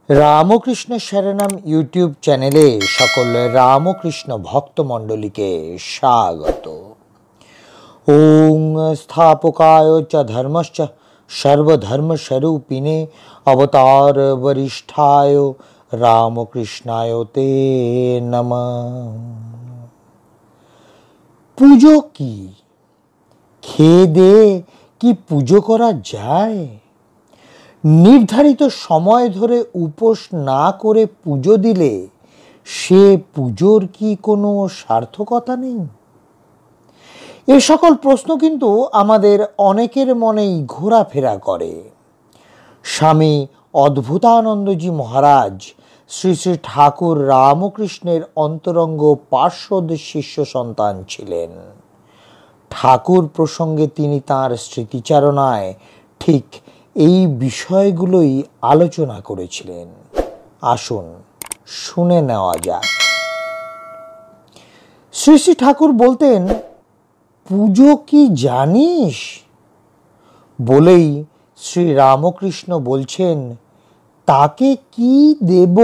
Ramakrishna শরণম YouTube চ্যানেলে সকল রামকৃষ্ণ ভক্তমণ্ডলীকে স্বাগত। ওং স্থাপকায় চ ধর্মশ্চ সর্বধর্মস্বরূপিণে অবতার বরিষ্ঠায় রামকৃষ্ণায় তে নমঃ। পুজো কি? খেয়ে দিয়ে কি পুজো করা যায়? নির্ধারিত সময় ধরে উপোস না করে পুজো দিলে সে পুজোর কি কোনো সার্থকতা নেই? এ সকল প্রশ্ন কিন্তু আমাদের অনেকের মনেই ঘোরাফেরা করে। স্বামী অদ্ভুতানন্দজি মহারাজ শ্রী শ্রী ঠাকুর রামকৃষ্ণের অন্তরঙ্গ পার্শ্বদ শিষ্য সন্তান ছিলেন। ঠাকুর প্রসঙ্গে তিনি তাঁর স্মৃতিচারণায় ঠিক এই বিষয়গুলোই আলোচনা করেছিলেন। আসুন শুনে নেওয়া যাক। শ্রী শ্রী ঠাকুর বলতেন, পুজো কি জানিস? বলেই শ্রী রামকৃষ্ণ বলছেন, তাকে কি দেব?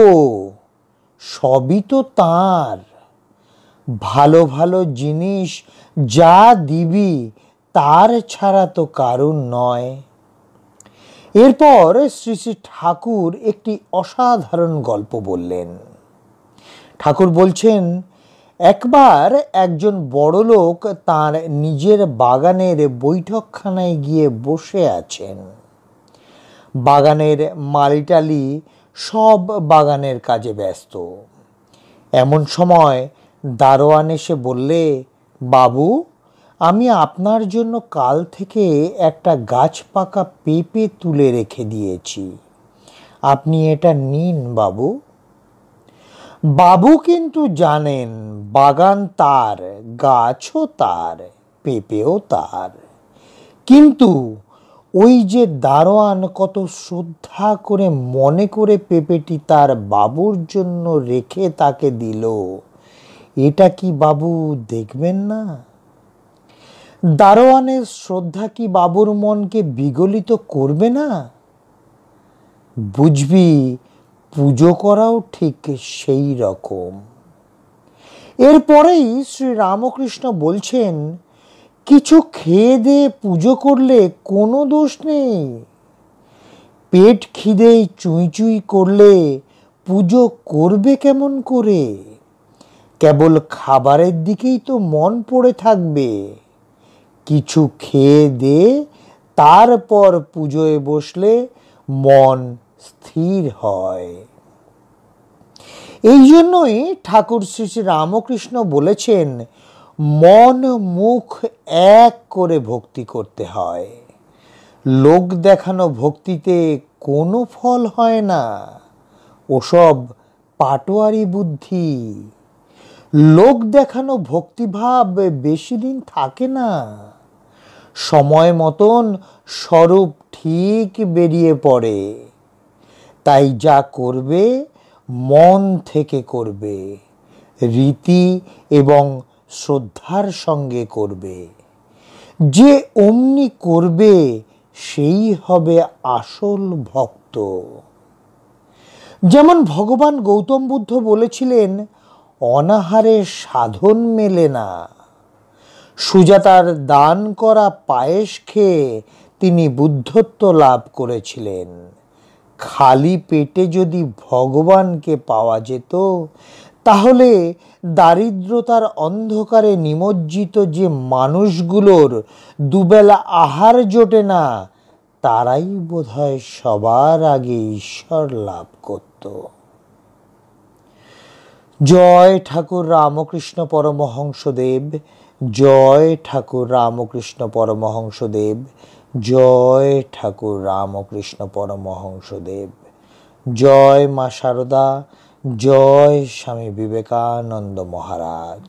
সবই তো তাঁর। ভালো ভালো জিনিস যা দিবি তার ছাড়া তো কারণ নয়। এরপর শ্রী শ্রী ঠাকুর একটি অসাধারণ গল্প বললেন। ঠাকুর বলছেন, একবার একজন বড়লোক তাঁর নিজের বাগানের বৈঠকখানায় গিয়ে বসে আছেন। বাগানের মালিটালি সব বাগানের কাজে ব্যস্ত। এমন সময় দারোয়ান এসে বললে, বাবু, আমি আপনার জন্য কাল থেকে একটা গাছ পাকা পেঁপে তুলে রেখে দিয়েছি, আপনি এটা নিন বাবু। বাবু কিন্তু জানেন বাগান তার, গাছও তার, পেঁপেও তার। কিন্তু ওই যে দারোয়ান কত শ্রদ্ধা করে মনে করে পেঁপেটি তার বাবুর জন্য রেখে তাকে দিল, এটা কি বাবু দেখবেন না? দারোয়ানের শ্রদ্ধা কি বাবুর মনকে বিগলিত করবে না? বুঝবি, পুজো করাও ঠিক সেই রকম। এরপরেই শ্রী রামকৃষ্ণ বলছেন, কিছু খেয়ে দিয়ে পুজো করলে কোনো দোষ নেই। পেট খিদেই চুই চুই করলে পুজো করবে কেমন করে? কেবল খাবারের দিকেই তো মন পড়ে থাকবে। কিছু খেয়ে দে, তারপর পুজোয় বসলে মন স্থির হয়। এই জন্যই ঠাকুর শ্রী শ্রী রামকৃষ্ণ বলেছেন, মন মুখ এক করে ভক্তি করতে হয়। লোক দেখানো ভক্তিতে কোনো ফল হয় না, ওসব পাটোয়ারি বুদ্ধি। লোক দেখানো ভক্তিভাব বেশি দিন থাকে না, সময় মতন স্বরূপ ঠিক বেরিয়ে পড়ে। তাই যা করবে মন থেকে করবে, রীতি এবং শ্রদ্ধার সঙ্গে করবে। যে অমনি করবে সেই হবে আসল ভক্ত। যেমন ভগবান গৌতম বুদ্ধ বলেছিলেন, অনাহারে সাধন মেলে না। সুজাতার দান করা পায়েস খেয়ে তিনি বুদ্ধত্ব লাভ করেছিলেন। খালি পেটে যদি ভগবানকে পাওয়া যেত, তাহলে দারিদ্রতার অন্ধকারে নিমজ্জিত যে মানুষগুলোর দুবেলা আহার জোটে না, তারাই বোধহয় সবার আগে ঈশ্বর লাভ করত। জয় ঠাকুর রামকৃষ্ণ পরমহংসদেব, জয় ঠাকুর রামকৃষ্ণ পরমহংসদেব, জয় ঠাকুর রামকৃষ্ণ পরমহংসদেব। জয় মা শারদা, জয় স্বামী বিবেকানন্দ মহারাজ।